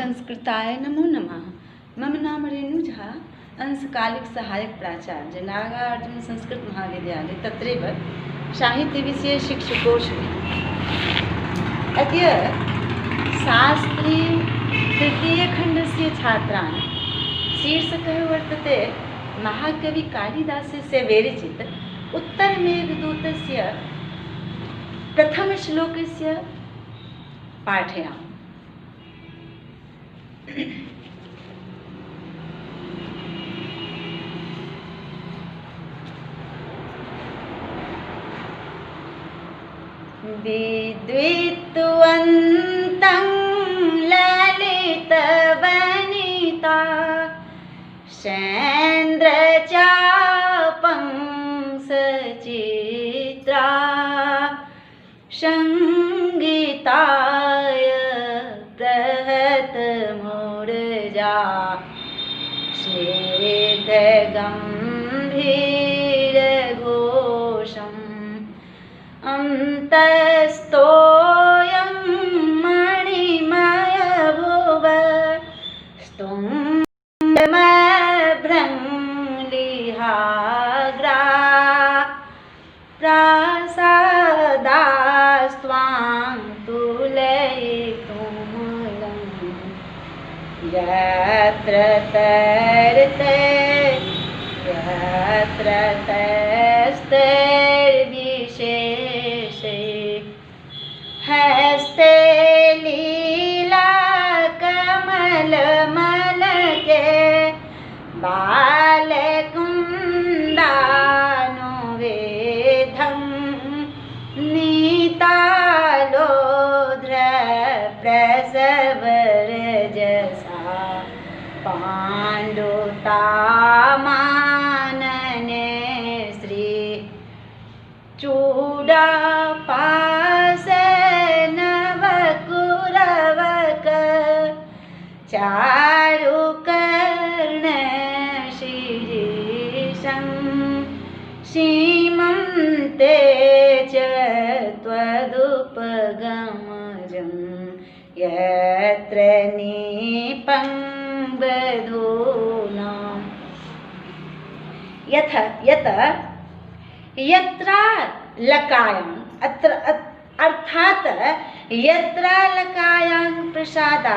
संस्कृताय नमो नमः। मम नाम रेणु झा, अंशकालिक सहायक प्राचार्य, नागार्जुन संस्कृत महाविद्यालय तत्रैव साहित्यविषये शिक्षकोऽस्मि। अद्य शास्त्री तृतीयखण्डस्य छात्रान् शीर्षकः वर्तते महाकवि कालिदासस्य विरचित उत्तरमेघदूतस्य प्रथमश्लोकस्य पाठयामि। विद्वित्वन्तं ललितवनिता शैन्द्रचापं सचित्रा संगीताय प्रहतमूर्जा श्वेतगम्भीरघोषम् अन्तस्तोऽयं मणिमयभुव स्तुम्भमभ्रंलिहाग्रा प्रासादास्त्वां तुलयितुमूलं यत्र तस्तैर्विशेषे हस्ते लीलाकमलमलके बालकुन्दानुवेधं नीतालोध्रप्रसवरजसा पाण्डुतामानने श्री चूडापासनवकुरवक चारुकर्णशिरीषं सीमन्ते च त्वदुपगमजं यत्र नीपं बधूनां यथ यत यत्र लकायां अर्थात यत्र लकायां प्रसादा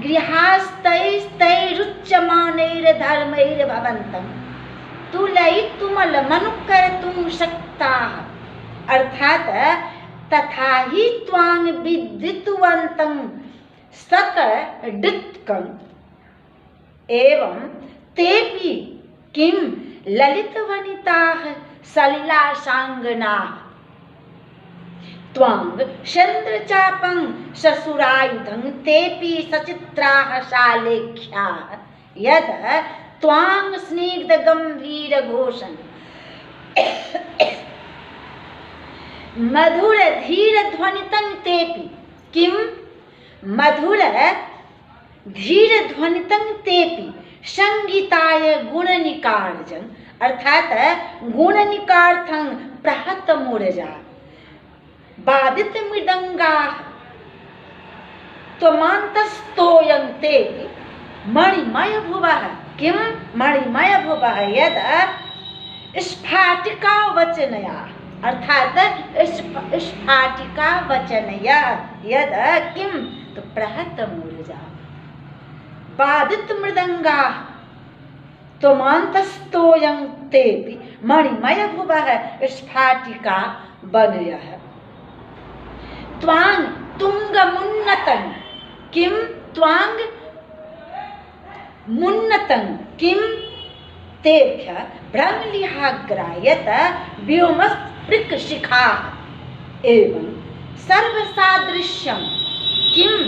गृहस्थैस्तैरुच्यमानैर्धर्मैर्भवन्तं तुलयितुमलमनुकर्तुं शक्ताः अर्थात तथा हि त्वां विदितवन्तं सकडित्कम् एवं तेपि किं ललितवनिताः सलिलासाङ्गनाः त्वां चन्द्रचापं ससुरायुधं तेपि सचित्राः शालेख्याः यद त्वां स्निग्धगम्भीरघोषं मधुरधीरध्वनितं तेपि किं मधुरधीरध्वनितं तेपि संगीताय गुणनिकार्जं अर्थात गुणनिकार्थं प्रहतमूर्जा बाधित मृदंगाः त्वमान्तस्तोयं तेपि मणिमयभुवः किं मणिमयभुवः यद स्फाटिकावचनया अर्थात स्फाटिकावचनया यद किं तो प्रहतमूर्जा बाधित मृदंगाः त्वमान्तस्तोयं तेपि मणिमयभुवः स्फाटिका वनयः त्वां तुङ्गमुन्नतं किं त्वां मुन्नतं किं तेभ्यः भ्रमलिहाग्रा यत व्योमस्पृक्शिखाः एवं सर्वसादृश्यं किम्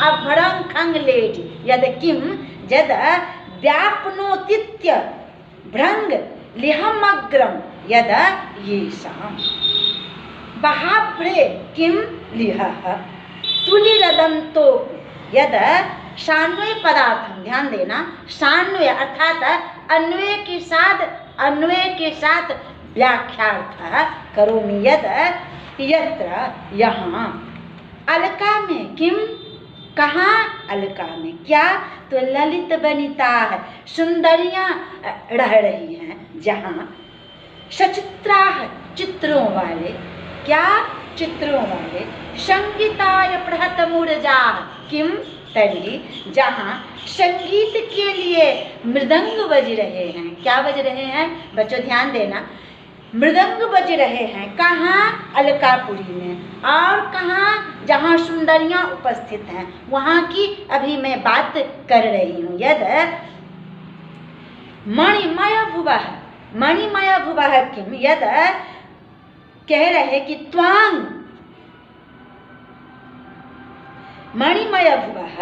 अभ्रंखंगलेढि यद किं जद व्याप्नोतीत्य भ्रंग लिहमग्रं यद येषां बहाभ्रे किं लिहः तुलिरदन्तो यद शान्वय पदार्थम ध्यान देना शान्वय अर्थात अन्वय के साथ व्याख्यार्थ करोमि यद यत्र यहाँ अलका में किम, कहाँ अलका में क्या, तो ललित वनिता है, सुंदरियां रह रही हैं जहाँ, सचित्रा है, चित्रों वाले, क्या, चित्रों वाले, संगीताय प्रहत मूर्जा किम तरी, जहाँ संगीत के लिए मृदंग बज रहे हैं, क्या बज रहे हैं बच्चों ध्यान देना, मृदंग बज रहे हैं, कहाँ अलकापुरी में, और कहाँ जहाँ सुंदरियां उपस्थित हैं वहाँ की अभी मैं बात कर रही हूँ। यद मणिमय भुवः, मणिमय भुवः किम, यद कह रहे कि त्वांग मणिमय भुवः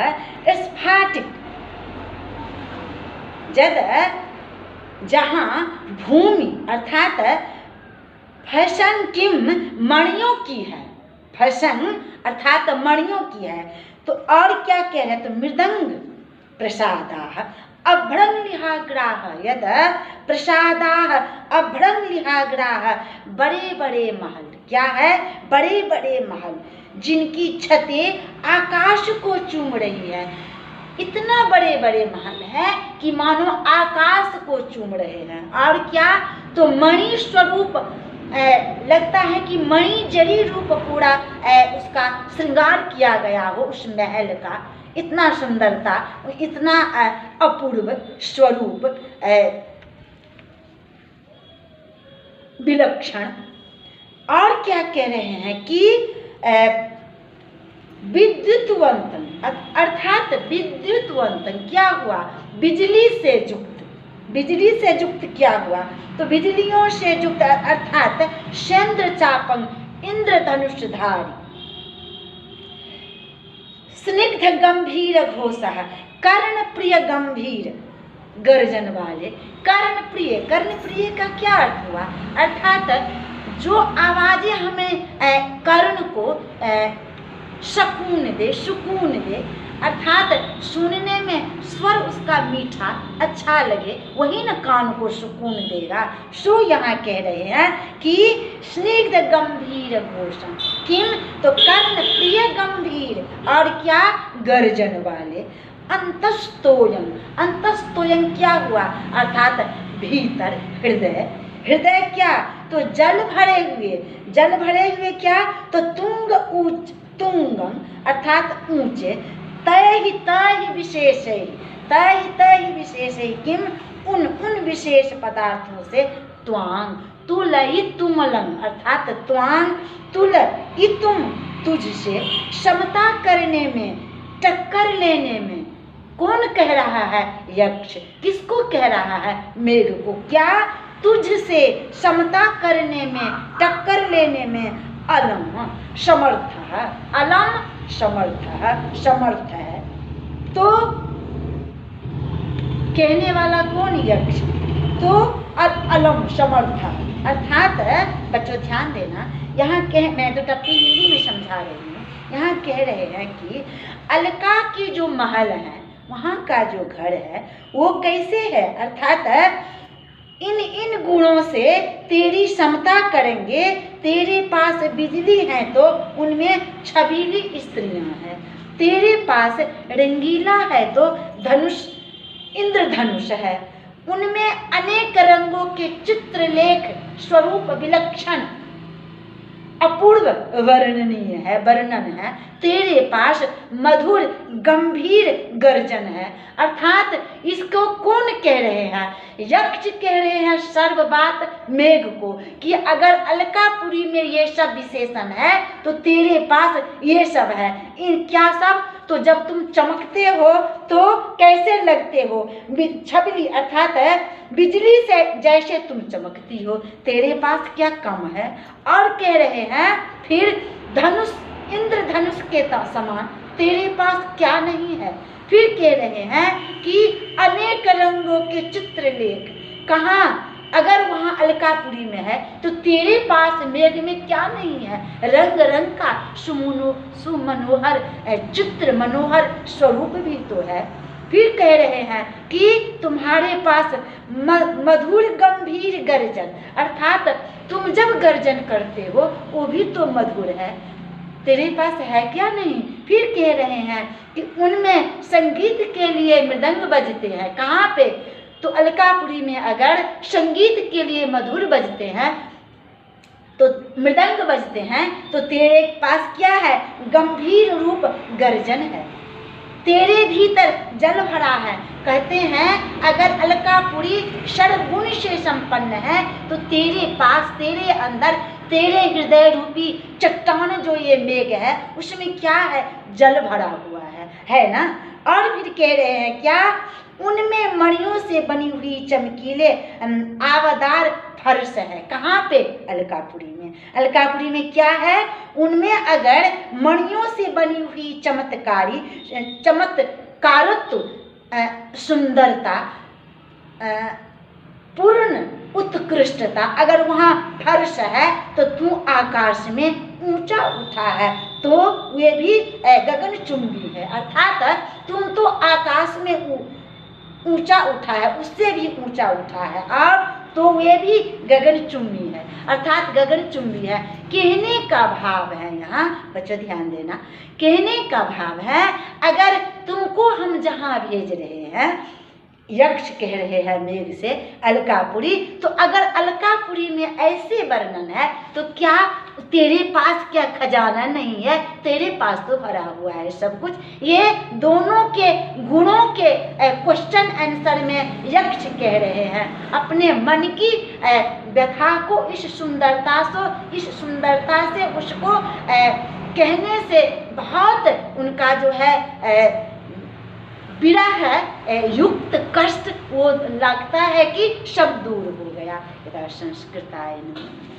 स्फाटिक, जद जहाँ भूमि अर्थात फैशन किम मणियों की है, फैशन अर्थात मणियों की है, तो और क्या कह रहे, तो मृदंग प्रसादाः अभ्रंगलिहाग्राः, यद प्रसादाः अभ्रंगलिहाग्राः, बड़े बड़े महल, क्या है, बड़े बड़े महल जिनकी छतें आकाश को चूम रही है, इतना बड़े बड़े महल है कि मानो आकाश को चूम रहे हैं, और क्या, तो मणि स्वरूप लगता है कि मणि जरी रूप पूरा उसका श्रृंगार किया गया हो उस महल का, इतना सुंदरता, इतना अपूर्व स्वरूप, विलक्षण। और क्या कह रहे हैं कि विद्युतवंतन अर्थात विद्युतवंतन क्या हुआ, बिजली से युक्त, बिजली से युक्त क्या हुआ, तो बिजलियों से युक्त अर्थात चंद्र चापं इंद्रधनुषधारी, स्निग्ध गंभीर घोषः, कर्ण प्रिय गंभीर गर्जन वाले, कर्ण प्रिय का क्या अर्थ हुआ, अर्थात जो आवाजें हमें कर्ण को सुकून दे, अर्थात सुनने में स्वर उसका मीठा अच्छा लगे, वही न कान को सुकून देगा। सो यहाँ कह रहे हैं कि स्निग्ध गंभीर घोषण किम, तो कर्ण प्रिय गंभीर और क्या, गर्जन वाले, अंतस्तोयं, अंतस्तोयं क्या हुआ, अर्थात भीतर हृदय, हृदय क्या, तो जल भरे हुए क्या, तो तुंगम अर्थात ऊंचे, तय विशेष किम, उन विशेष पदार्थों से, त्वांग तुलयितुमलं अर्थात त्वांग तुलयितुम तुझसे, समता करने में, टक्कर लेने में, कौन कह रहा है, यक्ष, किसको कह रहा है, मेघ को, क्या, तुझसे समता करने में, टक्कर लेने में, अलम समर्थ, अलम समर्थ है, तो कहने वाला कौन, यक्ष, तो अलम समर्थ अर्थात बच्चों ध्यान देना, यहाँ मैं तो टप्पी हिंदी में समझा रही हूँ, यहाँ कह रहे हैं कि अलका की जो महल है, वहाँ का जो घर है वो कैसे है, अर्थात इन गुणों से तेरी समता करेंगे, तेरे पास बिजली है तो उनमें छबीली स्त्रियां हैं, तेरे पास रंगीला है तो धनुष इंद्रधनुष है, उनमें अनेक रंगों के चित्रलेख स्वरूप विलक्षण अपूर्व वर्णनीय है, वर्णन है, तेरे पास मधुर गंभीर गर्जन है, अर्थात इसको कौन कह रहे हैं, यक्ष कह रहे हैं सर्वबात मेघ को, कि अगर अलकापुरी में ये सब विशेषण है तो तेरे पास ये सब है, इन क्या सब, तो जब तुम चमकते हो तो कैसे लगते हो, छबली अर्थात बिजली से जैसे तुम चमकती हो, तेरे पास क्या कम है। और कह रहे हैं फिर धनुष इंद्रधनुष के समान तेरे पास क्या नहीं है, फिर कह रहे हैं कि अनेक रंगों के चित्रलेख, कहाँ, अगर वहाँ अलकापुरी में है तो तेरे पास मेघ में क्या नहीं है, रंग रंग का सुमनोहर चित्र मनोहर स्वरूप भी तो है। फिर कह रहे हैं कि तुम्हारे पास मधुर गंभीर गर्जन, अर्थात तुम जब गर्जन करते हो वो भी तो मधुर है, तेरे पास है क्या नहीं। फिर कह रहे हैं कि उनमें संगीत के लिए मृदंग बजते हैं। कहाँ पे? तो अलकापुरी में अगर संगीत के लिए मधुर बजते हैं तो मृदंग बजते हैं, तो तेरे पास क्या है? गंभीर रूप गर्जन है, तेरे भीतर जल भरा है। कहते हैं अगर अलकापुरी षड्गुण से संपन्न है तो तेरे पास, तेरे अंदर, तेरे हृदय रूपी चट्टान जो ये मेघ है उसमें क्या है? जल भरा हुआ है ना। और फिर कह रहे हैं क्या? उनमें मणियों से बनी हुई चमकीले आवदार फर्श है। कहाँ पे? अलकापुरी में। अलकापुरी में क्या है? उनमें अगर मणियों से बनी हुई चमत्कारत्व, सुंदरता, पूर्ण उत्कृष्टता, अगर वहाँ फर्श है तो तू आकाश में ऊंचा उठा है, तो वे भी गगनचुंबी है। अर्थात तुम तो आकाश में ऊंचा उठा है, उससे भी ऊंचा उठा है, और तो वे भी गगनचुंबी है, अर्थात गगनचुंबी है। कहने का भाव है, यहाँ बच्चों ध्यान देना, कहने का भाव है अगर तुमको हम जहाँ भेज रहे हैं, यक्ष कह रहे हैं मेघ से अलकापुरी, तो अगर अलकापुरी में ऐसे वर्णन है तो क्या तेरे पास क्या खजाना नहीं है? तेरे पास तो भरा हुआ है सब कुछ। ये दोनों के गुणों के क्वेश्चन आंसर में यक्ष कह रहे हैं अपने मन की व्यथा को, इस सुंदरता से उसको कहने से बहुत उनका जो है विरह है, युक्त कष्ट वो लगता है कि सब दूर हो गया। यदा संस्कृताय नमः।